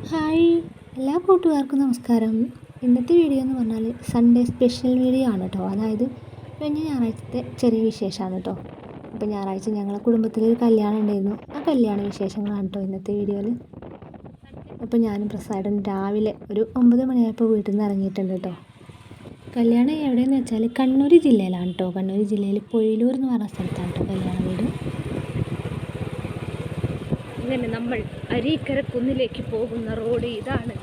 Hi എല്ലാ കൂട്ടുകാർക്കും നമസ്കാരം. ഇന്നത്തെ വീഡിയോ എന്ന് പറഞ്ഞാൽ സൺഡേ സ്പെഷ്യൽ വീഡിയോ ആണ് കേട്ടോ. അതായത് കഴിഞ്ഞ ഞായറാഴ്ചത്തെ ചെറിയ വിശേഷമാണ് കേട്ടോ. അപ്പോൾ ഞായറാഴ്ച ഞങ്ങളുടെ കുടുംബത്തിലൊരു കല്യാണം ഉണ്ടായിരുന്നു. ആ കല്യാണ വിശേഷങ്ങളാണ് കേട്ടോ ഇന്നത്തെ വീഡിയോയിൽ. അപ്പോൾ ഞാനും പ്രസാദും രാവിലെ ഒരു 9 മണിയായപ്പോൾ വീട്ടിൽ നിന്ന് ഇറങ്ങിയിട്ടുണ്ട് കേട്ടോ. കല്യാണം എവിടെയെന്ന് വെച്ചാൽ കണ്ണൂർ ജില്ലയിലാണ് കേട്ടോ. കണ്ണൂർ ജില്ലയിൽ പൊയിലൂർ എന്ന് പറഞ്ഞ സ്ഥലത്താണ് കേട്ടോ കല്യാണ വീട്. അങ്ങനെ നമ്മൾ അരീക്കര കുന്നിലേക്ക് പോകുന്ന റോഡ് ഇതാണ്.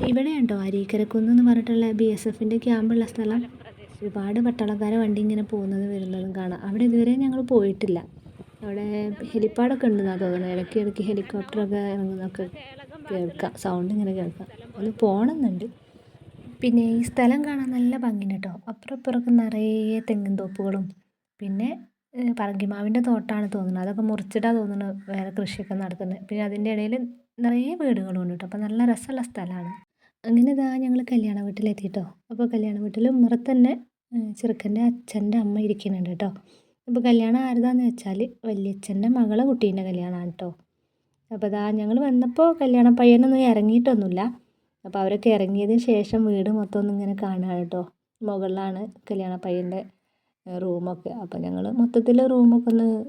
ഇവിടെ ഉണ്ടോ അരീക്കരക്കുന്ന് എന്ന് പറഞ്ഞിട്ടുള്ള BSFൻ്റെ ക്യാമ്പുള്ള സ്ഥലം. ഒരുപാട് പട്ടാളക്കാരെ വണ്ടി ഇങ്ങനെ പോകുന്നതും വരുന്നതും കാണാം. അവിടെ ഇതുവരെ ഞങ്ങൾ പോയിട്ടില്ല. അവിടെ ഹെലിപ്പാഡൊക്കെ ഉണ്ടെന്നാണ് തോന്നുന്നത്. ഇടയ്ക്ക് ഹെലികോപ്റ്ററൊക്കെ ഇറങ്ങുന്നതൊക്കെ കേൾക്കാം, സൗണ്ട് ഇങ്ങനെ കേൾക്കാം. അത് പോകണമെന്നുണ്ട്. പിന്നെ ഈ സ്ഥലം കാണാൻ നല്ല ഭംഗിയുണ്ട് കേട്ടോ. അപ്പുറം ഇപ്പുറമൊക്കെ നിറയെ തെങ്ങിൻ തോപ്പുകളും പിന്നെ പറങ്കിമാവിൻ്റെ തോട്ടമാണ് തോന്നുന്നത്. അതൊക്കെ മുറിച്ചിട്ടാണ് തോന്നുന്നത് വേറെ കൃഷിയൊക്കെ നടത്തുന്നത്. പിന്നെ അതിൻ്റെ ഇടയിൽ നിറയെ വീടുകളും ഉണ്ട് കേട്ടോ. അപ്പോൾ നല്ല രസമുള്ള സ്ഥലമാണ്. അങ്ങനെ ഇതാ ഞങ്ങൾ കല്യാണ വീട്ടിലെത്തിയിട്ടോ. അപ്പോൾ കല്യാണ വീട്ടിൽ ഉമ്മറത്തന്നെ ചെറുക്കൻ്റെ അച്ഛൻ്റെ അമ്മ ഇരിക്കുന്നുണ്ട് കേട്ടോ. അപ്പോൾ കല്യാണം ആരുതാന്ന് വെച്ചാൽ വല്യച്ഛൻ്റെ മകളെ കുട്ടീൻ്റെ കല്യാണമാണ് കേട്ടോ. അപ്പോൾ ഇതാ ഞങ്ങൾ വന്നപ്പോൾ കല്യാണ പയ്യനൊന്നും ഇറങ്ങിയിട്ടൊന്നുമില്ല. അപ്പോൾ അവരൊക്കെ ഇറങ്ങിയതിന് ശേഷം വീട് മൊത്തം ഒന്നും ഇങ്ങനെ കാണുക കേട്ടോ. മുകളിലാണ് കല്യാണ പയ്യൻ്റെ റൂമൊക്കെ. അപ്പോൾ ഞങ്ങൾ മൊത്തത്തിൽ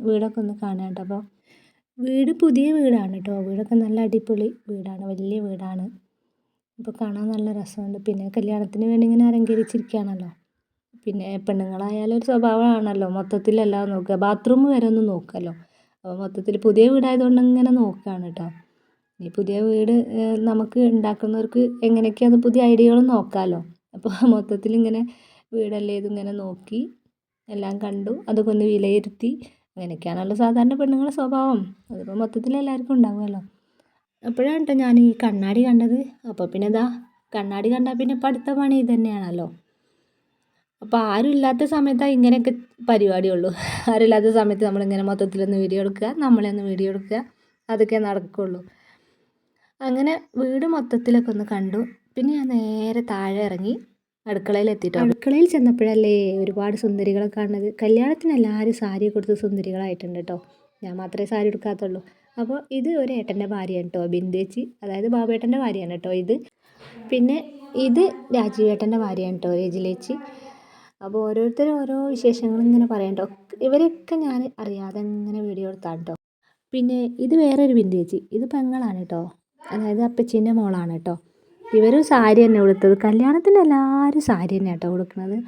വീടൊക്കെ ഒന്ന് കാണാം കേട്ടോ. അപ്പോൾ വീട് പുതിയ വീടാണ് കേട്ടോ. വീടൊക്കെ നല്ല അടിപൊളി വീടാണ്, വലിയ വീടാണ്. അപ്പോൾ കാണാൻ നല്ല രസമുണ്ട്. പിന്നെ കല്യാണത്തിന് വേണ്ടി ഇങ്ങനെ അലങ്കരിച്ചിരിക്കുകയാണല്ലോ. പിന്നെ പെണ്ണുങ്ങളായാലും ഒരു സ്വഭാവമാണല്ലോ മൊത്തത്തിലെല്ലാം നോക്കുക, ബാത്റൂം വരെ ഒന്ന് നോക്കുമല്ലോ. അപ്പോൾ മൊത്തത്തിൽ പുതിയ വീടായതുകൊണ്ട് ഇങ്ങനെ നോക്കുകയാണ് കേട്ടോ. ഈ പുതിയ വീട് നമുക്ക് ഉണ്ടാക്കുന്നവർക്ക് എങ്ങനെയൊക്കെയാണ് പുതിയ ഐഡിയകളും നോക്കാമല്ലോ. അപ്പോൾ മൊത്തത്തിൽ ഇങ്ങനെ വീടല്ലേ ഇതിങ്ങനെ നോക്കി എല്ലാം കണ്ടു, അതൊക്കെ ഒന്ന് വിലയിരുത്തി. അങ്ങനെയൊക്കെയാണല്ലോ സാധാരണ പെണ്ണുങ്ങളുടെ സ്വഭാവം. അതിപ്പോൾ മൊത്തത്തിൽ എല്ലാവർക്കും ഉണ്ടാവുമല്ലോ. അപ്പോഴാണ് കേട്ടോ ഞാൻ ഈ കണ്ണാടി കണ്ടത്. അപ്പോൾ പിന്നെ ഇതാ കണ്ണാടി കണ്ടാൽ പിന്നെ ഇപ്പം അടുത്ത പണി ഇത് തന്നെയാണല്ലോ. അപ്പോൾ ആരും ഇല്ലാത്ത സമയത്താണ് ഇങ്ങനെയൊക്കെ പരിപാടിയുള്ളൂ. ആരുമില്ലാത്ത സമയത്ത് നമ്മളിങ്ങനെ മൊത്തത്തിലൊന്ന് വീഡിയോ എടുക്കുക, നമ്മളൊന്ന് വീഡിയോ എടുക്കുക, അതൊക്കെ നടക്കുകയുള്ളൂ. അങ്ങനെ വീട് മൊത്തത്തിലൊക്കെ ഒന്ന് കണ്ടു. പിന്നെ ഞാൻ നേരെ താഴെ ഇറങ്ങി അടുക്കളയിലെത്തിയിട്ടോ. അടുക്കളയിൽ ചെന്നപ്പോഴല്ലേ ഒരുപാട് സുന്ദരികളെ കാണുന്നത്. കല്യാണത്തിന് എല്ലാവരും സാരി കൊടുത്ത് സുന്ദരികളായിട്ടുണ്ട് കേട്ടോ. ഞാൻ മാത്രമേ സാരി എടുക്കാത്തുള്ളൂ. അപ്പോൾ ഇത് ഒരു ഏട്ടൻ്റെ ഭാര്യയാണ് കേട്ടോ, ബിന്ദേച്ചി. അതായത് ബാബേട്ടൻ്റെ ഭാര്യയാണ് കേട്ടോ ഇത്. പിന്നെ ഇത് രാജീവേട്ടൻ്റെ ഭാര്യയാണ് കേട്ടോ, രജിലേച്ചി. അപ്പോൾ ഓരോരുത്തരും ഓരോ വിശേഷങ്ങൾ ഇങ്ങനെ പറയാം കേട്ടോ. ഇവരൊക്കെ ഞാൻ അറിയാതെ ഇങ്ങനെ വീഡിയോ എടുത്താണ് കേട്ടോ. പിന്നെ ഇത് വേറൊരു ബിന്ദേച്ചി, ഇത് പെങ്ങളാണ് കേട്ടോ, അതായത് അപ്പച്ചീൻ്റെ മോളാണ് കേട്ടോ. ഇവരും സാരി തന്നെ കൊടുത്തത്. കല്യാണത്തിന് എല്ലാവരും സാരി തന്നെ കേട്ടോ കൊടുക്കുന്നത്.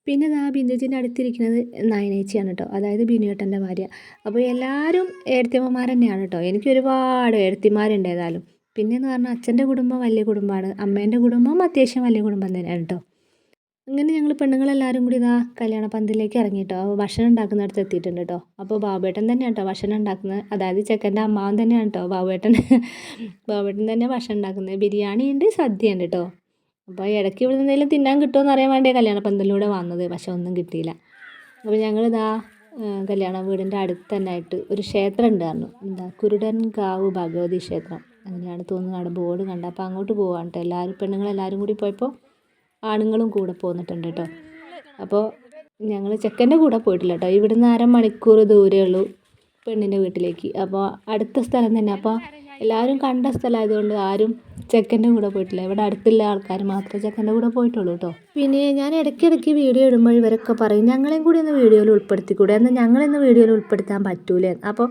പിന്നെ ഇതാ ബിന്ദുജിൻ്റെ അടുത്തിരിക്കുന്നത് നയനേച്ചിയാണ് കേട്ടോ, അതായത് ബിനുവേട്ടൻ്റെ ഭാര്യ. അപ്പോൾ എല്ലാവരും ഏടത്തിയമ്മമാർ തന്നെയാണ് കേട്ടോ. എനിക്ക് ഒരുപാട് ഏടത്തിമാരുണ്ട് ഏതായാലും. പിന്നെയെന്ന് പറഞ്ഞാൽ അച്ഛൻ്റെ കുടുംബം വലിയ കുടുംബമാണ്, അമ്മേൻ്റെ കുടുംബം അത്യാവശ്യം വലിയ കുടുംബം തന്നെയാണ് കേട്ടോ. അങ്ങനെ ഞങ്ങൾ പെണ്ണുങ്ങളെല്ലാവരും കൂടി ഇതാ കല്യാണ പന്തലിലേക്ക് ഇറങ്ങി കേട്ടോ. അപ്പോൾ ഭക്ഷണം ഉണ്ടാക്കുന്നിടത്ത് എത്തിയിട്ടുണ്ട് കേട്ടോ. അപ്പോൾ ബാബുവേട്ടൻ തന്നെയാണ് കേട്ടോ ഭക്ഷണം ഉണ്ടാക്കുന്നത്, അതായത് ചെക്കൻ്റെ അമ്മാവൻ തന്നെയാണ് കേട്ടോ ബാബുവേട്ടൻ. ബാബുവേട്ടൻ തന്നെ ഭക്ഷണം ഉണ്ടാക്കുന്നത്. ബിരിയാണി ഉണ്ട്, സദ്യ ഉണ്ട് കേട്ടോ. അപ്പോൾ ഇടയ്ക്ക് ഇവിടെ എന്തെങ്കിലും തിന്നാൻ കിട്ടുമെന്ന് അറിയാൻ വേണ്ടിയാണ് കല്യാണ പന്തലിലൂടെ വന്നത്. പക്ഷെ ഒന്നും കിട്ടിയില്ല. അപ്പോൾ ഞങ്ങളിതാ കല്യാണ വീടിൻ്റെ അടുത്ത് തന്നെ ആയിട്ട് ഒരു ക്ഷേത്രം ഉണ്ടായിരുന്നു. കുരുടൻകാവ് ഭഗവതി ക്ഷേത്രം അങ്ങനെയാണ് തോന്നുന്നത്. അവിടെ ബോർഡ് കണ്ട. അപ്പോൾ അങ്ങോട്ട് പോവാണ് കേട്ടോ. എല്ലാവരും പെണ്ണുങ്ങളെല്ലാവരും കൂടി പോയപ്പോൾ ആണുങ്ങളും കൂടെ പോന്നിട്ടുണ്ട് കേട്ടോ. അപ്പോൾ ഞങ്ങൾ ചെക്കൻ്റെ കൂടെ പോയിട്ടില്ല കേട്ടോ. ഇവിടുന്ന് 1/2 മണിക്കൂർ ദൂരമേ ഉള്ളൂ പെണ്ണിൻ്റെ വീട്ടിലേക്ക്. അപ്പോൾ അടുത്ത സ്ഥലം തന്നെ. അപ്പോൾ എല്ലാവരും കണ്ട സ്ഥലമായതുകൊണ്ട് ആരും ചെക്കൻ്റെ കൂടെ പോയിട്ടില്ല. ഇവിടെ അടുത്തുള്ള ആൾക്കാർ മാത്രമേ ചെക്കൻ്റെ കൂടെ പോയിട്ടുള്ളൂ കേട്ടോ. പിന്നെ ഞാൻ ഇടയ്ക്കിടയ്ക്ക് വീഡിയോ ഇടുമ്പോൾ ഇവരൊക്കെ പറയും ഞങ്ങളെയും കൂടി ഒന്ന് വീഡിയോയിൽ ഉൾപ്പെടുത്തിക്കൂടെ, എന്നാൽ ഞങ്ങളിന്ന് വീഡിയോയിൽ ഉൾപ്പെടുത്താൻ പറ്റൂലേ. അപ്പോൾ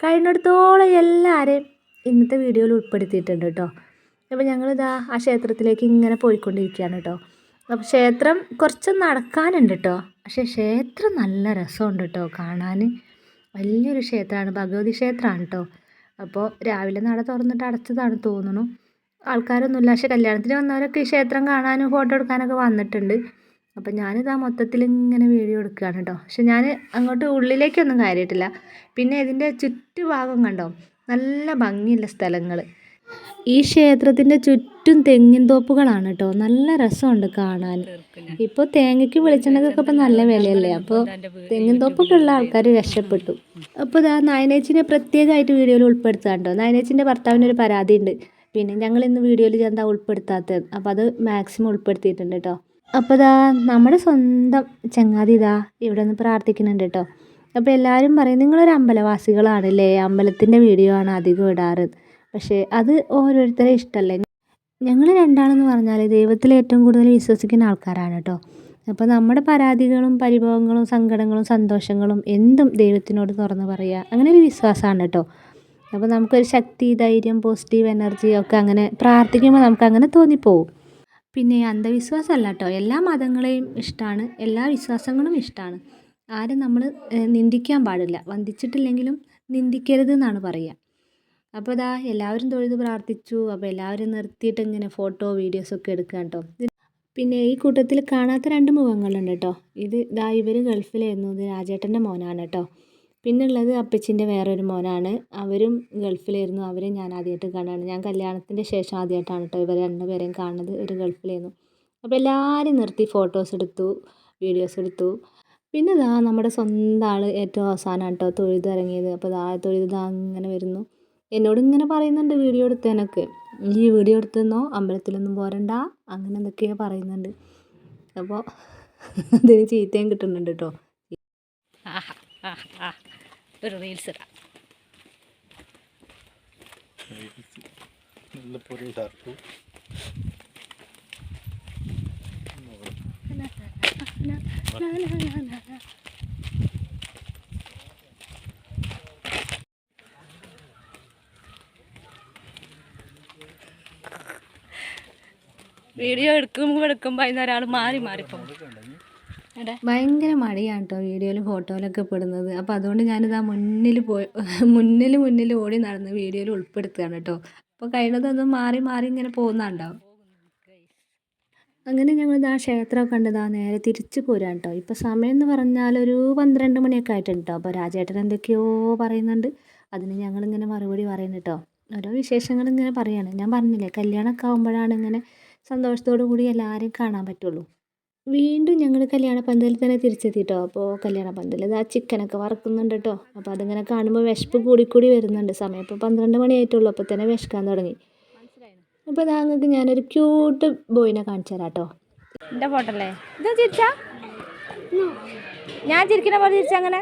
കഴിഞ്ഞിടത്തോളം എല്ലാവരെയും ഇന്നത്തെ വീഡിയോയിൽ ഉൾപ്പെടുത്തിയിട്ടുണ്ട് കേട്ടോ. അപ്പോൾ ഞങ്ങളിതാ ആ ക്ഷേത്രത്തിലേക്ക് ഇങ്ങനെ പോയിക്കൊണ്ടിരിക്കുകയാണ് കേട്ടോ. അപ്പോൾ ക്ഷേത്രം കുറച്ച് നടക്കാനുണ്ട് കേട്ടോ. പക്ഷേ ക്ഷേത്രം നല്ല രസമുണ്ട് കേട്ടോ കാണാൻ. വലിയൊരു ക്ഷേത്രമാണ്, ഭഗവതി ക്ഷേത്രമാണ് കേട്ടോ. അപ്പോൾ രാവിലെ നട തുറന്നിട്ട് അടച്ചതാണ് തോന്നുന്നു, ആൾക്കാരൊന്നുമില്ല. പക്ഷേ കല്യാണത്തിന് വന്നവരൊക്കെ ഈ ക്ഷേത്രം കാണാനും ഫോട്ടോ എടുക്കാനൊക്കെ വന്നിട്ടുണ്ട്. അപ്പോൾ ഞാനിതാ മൊത്തത്തിൽ ഇങ്ങനെ വീഡിയോ എടുക്കുകയാണ് കേട്ടോ. പക്ഷെ ഞാൻ അങ്ങോട്ട് ഉള്ളിലേക്കൊന്നും കയറിയിട്ടില്ല. പിന്നെ ഇതിൻ്റെ ചുറ്റുഭാഗം കണ്ടോ, നല്ല ഭംഗിയുള്ള സ്ഥലങ്ങൾ. ഈ ക്ഷേത്രത്തിൻ്റെ ചുറ്റും തെങ്ങിൻ തോപ്പുകളാണ് കേട്ടോ. നല്ല രസമുണ്ട് കാണാൻ. ഇപ്പോൾ തേങ്ങയ്ക്ക് വെളിച്ചെണ്ണക്കൊക്കെ ഇപ്പം നല്ല വിലയല്ലേ. അപ്പോൾ തെങ്ങിൻ തോപ്പൊക്കെ ഉള്ള ആൾക്കാർ രക്ഷപ്പെട്ടു. അപ്പോൾ ഇതാ നയനേച്ചിനെ പ്രത്യേകമായിട്ട് വീഡിയോയിൽ ഉൾപ്പെടുത്താൻ കേട്ടോ. നയനേച്ചിൻ്റെ ഭർത്താവിനൊരു പരാതി ഉണ്ട്. പിന്നെ ഞങ്ങൾ ഇന്ന് വീഡിയോയിൽ എന്താ ഉൾപ്പെടുത്താത്തത്, അപ്പോൾ അത് മാക്സിമം ഉൾപ്പെടുത്തിയിട്ടുണ്ട് കേട്ടോ. അപ്പോൾ ഇതാ നമ്മുടെ സ്വന്തം ചങ്ങാതി ഇതാ ഇവിടെ നിന്ന് പ്രാർത്ഥിക്കുന്നുണ്ട് കേട്ടോ. അപ്പോൾ എല്ലാവരും പറയും നിങ്ങളൊരു അമ്പലവാസികളാണല്ലേ, അമ്പലത്തിൻ്റെ വീഡിയോ ആണ് അധികം ഇടാറ്. പക്ഷേ അത് ഓരോരുത്തരെ ഇഷ്ടമല്ലേ. ഞങ്ങൾ രണ്ടാളെന്ന് പറഞ്ഞാൽ ദൈവത്തിൽ ഏറ്റവും കൂടുതൽ വിശ്വസിക്കുന്ന ആൾക്കാരാണ് കേട്ടോ. അപ്പോൾ നമ്മുടെ പരാതികളും പരിഭവങ്ങളും സങ്കടങ്ങളും സന്തോഷങ്ങളും എന്തും ദൈവത്തിനോട് തുറന്ന് പറയുക, അങ്ങനെ ഒരു വിശ്വാസമാണ് കേട്ടോ. അപ്പോൾ നമുക്കൊരു ശക്തി, ധൈര്യം, പോസിറ്റീവ് എനർജി ഒക്കെ അങ്ങനെ പ്രാർത്ഥിക്കുമ്പോൾ നമുക്ക് അങ്ങനെ തോന്നിപ്പോവും. പിന്നെ അന്ധവിശ്വാസമല്ല കേട്ടോ, എല്ലാ മതങ്ങളെയും ഇഷ്ടമാണ്, എല്ലാ വിശ്വാസങ്ങളും ഇഷ്ടമാണ്. ആരും നമ്മൾ നിന്ദിക്കാൻ പാടില്ല, വന്ദിച്ചിട്ടില്ലെങ്കിലും നിന്ദിക്കരുത് എന്നാണ് പറയുക. അപ്പോൾ ഇതാ എല്ലാവരും തൊഴുത് പ്രാർത്ഥിച്ചു. അപ്പോൾ എല്ലാവരും നിർത്തിയിട്ട് ഇങ്ങനെ ഫോട്ടോ വീഡിയോസൊക്കെ എടുക്കുക കേട്ടോ. പിന്നെ ഈ കൂട്ടത്തിൽ കാണാത്ത 2 മുഖങ്ങളുണ്ട് കേട്ടോ. ഇവർ ഗൾഫിലായിരുന്നു. ഇത് രാജേട്ടൻ്റെ മോനാണ് കേട്ടോ. പിന്നുള്ളത് അപ്പച്ചിൻ്റെ വേറൊരു മോനാണ്. അവരും ഗൾഫിലായിരുന്നു. അവരെ ഞാൻ ആദ്യമായിട്ട് കാണുകയാണ്. ഞാൻ കല്യാണത്തിൻ്റെ ശേഷം ആദ്യമായിട്ടാണ് കേട്ടോ ഇവരെ 2 പേരെയും കാണുന്നത്. ഒരു ഗൾഫിലായിരുന്നു. അപ്പോൾ എല്ലാവരും നിർത്തി ഫോട്ടോസ് എടുത്തു, വീഡിയോസ് എടുത്തു. പിന്നെ നമ്മുടെ സ്വന്തം ആൾ ഏറ്റവും അവസാനമാണ് കേട്ടോ തൊഴുതിറങ്ങിയത്. അപ്പോൾ തൊഴുത് അങ്ങനെ വരുന്നു. എന്നോട് ഇങ്ങനെ പറയുന്നുണ്ട് വീഡിയോ എടുത്തതിനൊക്കെ, ഈ വീഡിയോ എടുത്തെന്നോ അമ്പലത്തിലൊന്നും പോരണ്ട അങ്ങനെ എന്തൊക്കെയോ പറയുന്നുണ്ട്. അപ്പോൾ അതിന് ചീത്തയും കിട്ടുന്നുണ്ട് കേട്ടോ. ഒരു റീൽസ് ഇടാം. വീഡിയോ എടുക്കുമ്പോൾ അതിനൊരാൾ മാറിപ്പോകും. ഭയങ്കര മടിയാണ് കേട്ടോ വീഡിയോയിലും ഫോട്ടോയിലൊക്കെ പെടുന്നത്. അപ്പോൾ അതുകൊണ്ട് ഞാനിതാ മുന്നിൽ ഓടി നടന്ന് വീഡിയോയിൽ ഉൾപ്പെടുത്തുകയാണ് കേട്ടോ. അപ്പോൾ കഴിയുന്നതൊന്നും മാറി ഇങ്ങനെ പോകുന്നുണ്ടാവും. അങ്ങനെ ഞങ്ങളിതാ ക്ഷേത്രമൊക്കെ കണ്ടതാ നേരെ തിരിച്ച് പോരാൻ കേട്ടോ. ഇപ്പോൾ സമയം എന്ന് പറഞ്ഞാൽ ഒരു 12 മണിയൊക്കെ ആയിട്ടുണ്ട് കേട്ടോ. അപ്പോൾ രാജേട്ടൻ എന്തൊക്കെയോ പറയുന്നുണ്ട്, അതിന് ഞങ്ങളിങ്ങനെ മറുപടി പറയുന്നു കേട്ടോ. ഓരോ വിശേഷങ്ങൾ ഇങ്ങനെ പറയാണ്. ഞാൻ പറഞ്ഞില്ലേ കല്യാണമൊക്കെ ആകുമ്പോഴാണ് ഇങ്ങനെ സന്തോഷത്തോടു കൂടി എല്ലാവരെയും കാണാൻ പറ്റുള്ളൂ. വീണ്ടും ഞങ്ങൾ കല്യാണ പന്തലിൽ തന്നെ തിരിച്ചെത്തി കേട്ടോ. അപ്പോൾ കല്യാണ പന്തലിൽ ചിക്കനൊക്കെ വറക്കുന്നുണ്ട് കേട്ടോ. അപ്പോൾ അതിങ്ങനെ കാണുമ്പോൾ വിശപ്പ് കൂടി വരുന്നുണ്ട്. സമയം ഇപ്പോൾ 12 മണി ആയിട്ടുള്ളൂ. അപ്പോൾ തന്നെ വിശക്കാൻ തുടങ്ങി. അപ്പോൾ നിങ്ങൾക്ക് ഞാനൊരു ക്യൂട്ട് ബോയിനെ കാണിച്ചു തരാം കേട്ടോ. എൻ്റെ ഫോട്ടോ അല്ലേ ഇത്? ചിരിച്ചാ ഞാൻ ചിരിക്കുന്ന പോലെ ചിരിച്ചങ്ങനെ.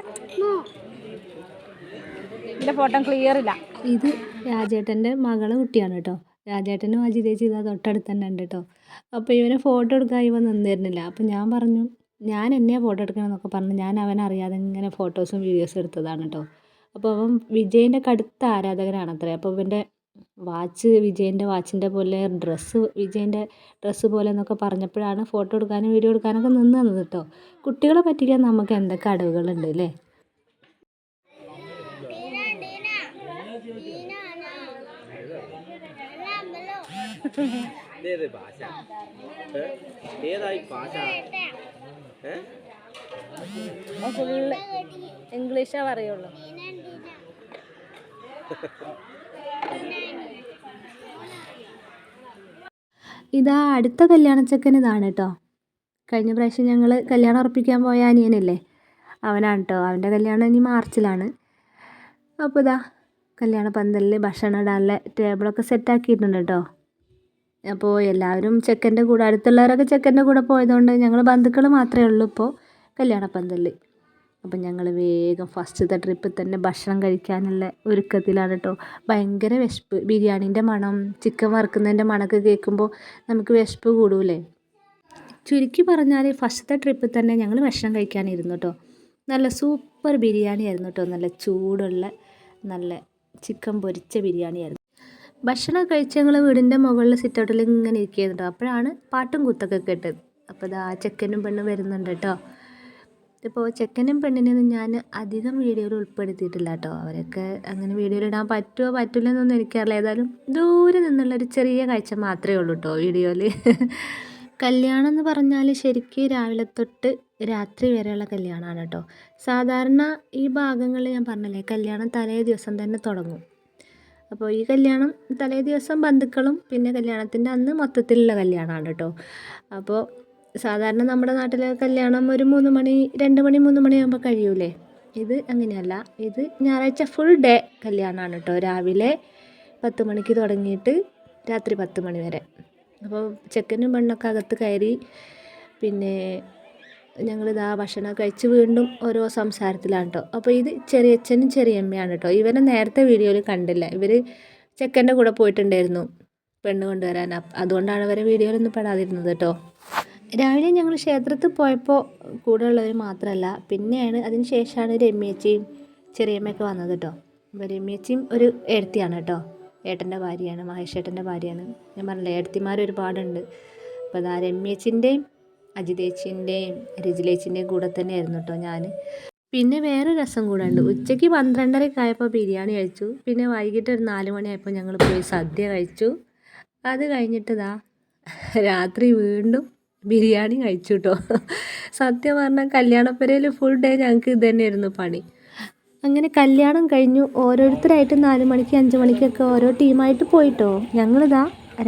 എൻ്റെ ഫോട്ടോ ക്ലിയർ ഇല്ല. ഇത് രാജേട്ടൻ്റെ മകളെ കുട്ടിയാണ് കേട്ടോ. രാജേട്ടനും അജിതേച്ചി ഇതാ തൊട്ടടുത്ത് തന്നെ ഉണ്ട് കേട്ടോ. അപ്പോൾ ഇവനെ ഫോട്ടോ എടുക്കാൻ ഇവ നിന്നിരുന്നില്ല. അപ്പോൾ ഞാൻ പറഞ്ഞു ഞാൻ എന്നെയാണ് ഫോട്ടോ എടുക്കണം എന്നൊക്കെ പറഞ്ഞു ഞാൻ അവനറിയാതെ ഇങ്ങനെ ഫോട്ടോസും വീഡിയോസും എടുത്തതാണ് കേട്ടോ. അപ്പോൾ അവൻ വിജയിൻ്റെ കടുത്ത ആരാധകനാണത്രേ. അപ്പോൾ ഇവൻ്റെ വാച്ച് വിജയിൻ്റെ വാച്ചിൻ്റെ പോലെ, ഡ്രസ്സ് വിജയിൻ്റെ ഡ്രസ്സ് പോലെ എന്നൊക്കെ പറഞ്ഞപ്പോഴാണ് ഫോട്ടോ എടുക്കാനും വീഡിയോ എടുക്കാനൊക്കെ നിന്ന് തന്നത് കേട്ടോ. കുട്ടികളെ പറ്റിക്കാൻ നമുക്ക് എന്തൊക്കെ അടവുകളുണ്ട് അല്ലേ. ഫുള്ള് ഇംഗ്ലീഷേ പറയുള്ളൂ. ഇതാ അടുത്ത കല്യാണച്ചക്കൻ ഇതാണ് കേട്ടോ. കഴിഞ്ഞ പ്രാവശ്യം ഞങ്ങൾ കല്യാണം ഉറപ്പിക്കാൻ പോയ അനിയനല്ലേ, അവനാണ് കേട്ടോ. അവൻ്റെ കല്യാണം ഇനി മാർച്ചിലാണ്. അപ്പോൾ ഇതാ കല്യാണ പന്തലിൽ ഭക്ഷണം ഇടാനുള്ള ടേബിളൊക്കെ സെറ്റാക്കിയിട്ടുണ്ട് കേട്ടോ. അപ്പോൾ എല്ലാവരും ചെക്കൻ്റെ കൂടെ, അടുത്തുള്ളവരൊക്കെ ചെക്കൻ്റെ കൂടെ പോയതുകൊണ്ട് ഞങ്ങൾ ബന്ധുക്കൾ മാത്രമേ ഉള്ളൂ ഇപ്പോൾ കല്യാണ പന്തലിൽ. അപ്പം ഞങ്ങൾ വേഗം ഫസ്റ്റത്തെ ട്രിപ്പിൽ തന്നെ ഭക്ഷണം കഴിക്കാനുള്ള ഒരുക്കത്തിലാണ് കേട്ടോ. ഭയങ്കര വിശപ്പ്, ബിരിയാണീൻ്റെ മണം, ചിക്കൻ വറുക്കുന്നതിൻ്റെ മണമൊക്കെ കേൾക്കുമ്പോൾ നമുക്ക് വിശപ്പ് കൂടൂലേ. ചുരുക്കി പറഞ്ഞാൽ ഫസ്റ്റത്തെ ട്രിപ്പിൽ തന്നെ ഞങ്ങൾ ഭക്ഷണം കഴിക്കാനിരുന്നു കേട്ടോ. നല്ല സൂപ്പർ ബിരിയാണി ആയിരുന്നു കേട്ടോ. നല്ല ചൂടുള്ള നല്ല ചിക്കൻ പൊരിച്ച ബിരിയാണി ആയിരുന്നു. ഭക്ഷണം കഴിച്ച് ഞങ്ങൾ വീടിൻ്റെ മുകളിൽ സിറ്റൗട്ടിൽ ഇങ്ങനെ ഇരിക്കുന്നുണ്ടോ. അപ്പോഴാണ് പാട്ടും കുത്തൊക്കെ കേട്ടത്. അപ്പോൾ ഇതാ ചെക്കനും പെണ്ണും വരുന്നുണ്ട് കേട്ടോ. ഇപ്പോൾ ചെക്കനും പെണ്ണിനെയൊന്നും ഞാൻ അധികം വീഡിയോയിൽ ഉൾപ്പെടുത്തിയിട്ടില്ല കേട്ടോ. അവരൊക്കെ അങ്ങനെ വീഡിയോയിൽ ഇടാൻ പറ്റുമോ പറ്റില്ല എന്നൊന്നും എനിക്കറിയില്ല. ഏതായാലും ദൂരെ നിന്നുള്ളൊരു ചെറിയ കാഴ്ച മാത്രമേ ഉള്ളൂ കേട്ടോ വീഡിയോയിൽ. കല്യാണം എന്ന് പറഞ്ഞാൽ ശരിക്കും രാവിലെ തൊട്ട് രാത്രി വരെയുള്ള കല്യാണമാണ് കേട്ടോ. സാധാരണ ഈ ഭാഗങ്ങളിൽ ഞാൻ പറഞ്ഞില്ലേ കല്യാണം തലേ ദിവസം തന്നെ തുടങ്ങും. അപ്പോൾ ഈ കല്യാണം തലേ ദിവസം ബന്ധുക്കളും പിന്നെ കല്യാണത്തിൻ്റെ അന്ന് മൊത്തത്തിലുള്ള കല്യാണമാണ് കേട്ടോ. അപ്പോൾ സാധാരണ നമ്മുടെ നാട്ടിലെ കല്യാണം ഒരു 3 മണി 2 മണി 3 മണിയാകുമ്പോൾ കഴിയൂലേ. ഇത് അങ്ങനെയല്ല. ഇത് ഞായറാഴ്ച ഫുൾ ഡേ കല്യാണമാണ് കേട്ടോ. രാവിലെ 10 മണിക്ക് തുടങ്ങിയിട്ട് രാത്രി 10 മണി വരെ. അപ്പോൾ ചെക്കനും പെണ്ണൊക്കെ അകത്ത് കയറി പിന്നെ ഞങ്ങളിതാ ഭക്ഷണം കഴിച്ച് വീണ്ടും ഓരോ സംസാരത്തിലാണ് കേട്ടോ. അപ്പോൾ ഇത് ചെറിയച്ഛനും ചെറിയമ്മയാണ് കേട്ടോ. ഇവരെ നേരത്തെ വീഡിയോയിൽ കണ്ടില്ല. ഇവർ ചെക്കൻ്റെ കൂടെ പോയിട്ടുണ്ടായിരുന്നു പെണ്ണ് കൊണ്ടുവരാൻ. അതുകൊണ്ടാണ് ഇവരെ വീഡിയോയിലൊന്നും പെടാതിരുന്നത് കേട്ടോ. രാവിലെ ഞങ്ങൾ ക്ഷേത്രത്തിൽ പോയപ്പോൾ കൂടെ ഉള്ളവർ മാത്രമല്ല, പിന്നെയാണ് അതിന് ശേഷമാണ് രമ്യേച്ചിയും ചെറിയമ്മയൊക്കെ വന്നത് കേട്ടോ. അപ്പോൾ രമ്യേച്ചിയും ഒരു ഏടത്തിയാണ് കേട്ടോ. ഏട്ടൻ്റെ ഭാര്യയാണ്, മഹേഷ് ഏട്ടൻ്റെ ഭാര്യയാണ്. ഞാൻ പറഞ്ഞില്ലേ ഏടത്തിമാർ ഒരുപാടുണ്ട്. അപ്പോൾ അതാ രമ്യേച്ചിൻ്റെയും അജിതേച്ചിൻ്റെയും രുചിലേച്ചിൻ്റെയും കൂടെ തന്നെയായിരുന്നു കേട്ടോ ഞാൻ. പിന്നെ വേറെ രസം കൂടെ ഉണ്ട്. ഉച്ചയ്ക്ക് 12:30 ആയപ്പോൾ ബിരിയാണി കഴിച്ചു. പിന്നെ വൈകിട്ട് ഒരു 4 മണിയായപ്പോൾ ഞങ്ങൾ പോയി സദ്യ കഴിച്ചു. അത് കഴിഞ്ഞിട്ട് രാത്രി വീണ്ടും ബിരിയാണി കഴിച്ചു കേട്ടോ. സത്യം പറഞ്ഞാൽ കല്യാണപ്പുരയിൽ ഫുൾ ഡേ ഞങ്ങൾക്ക് ഇത് തന്നെയായിരുന്നു പണി. അങ്ങനെ കല്യാണം കഴിഞ്ഞു. ഓരോരുത്തരായിട്ട് 4 മണിക്ക് 5 മണിക്കൊക്കെ ഓരോ ടീമായിട്ട് പോയിട്ടോ.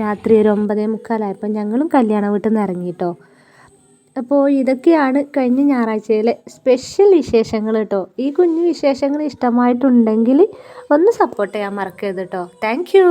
രാത്രി ഒരു 9:45 ഞങ്ങളും കല്യാണ വീട്ടിൽ നിന്ന് ഇറങ്ങിയിട്ടോ. അപ്പോൾ ഇതൊക്കെയാണ് കഴിഞ്ഞ ഞായറാഴ്ചയിലെ സ്പെഷ്യൽ വിശേഷങ്ങൾ കേട്ടോ. ഈ കുഞ്ഞു വിശേഷങ്ങൾ ഇഷ്ടമായിട്ടുണ്ടെങ്കിൽ ഒന്ന് സപ്പോർട്ട് ചെയ്യാൻ മറക്കരുത് കേട്ടോ. Thank you.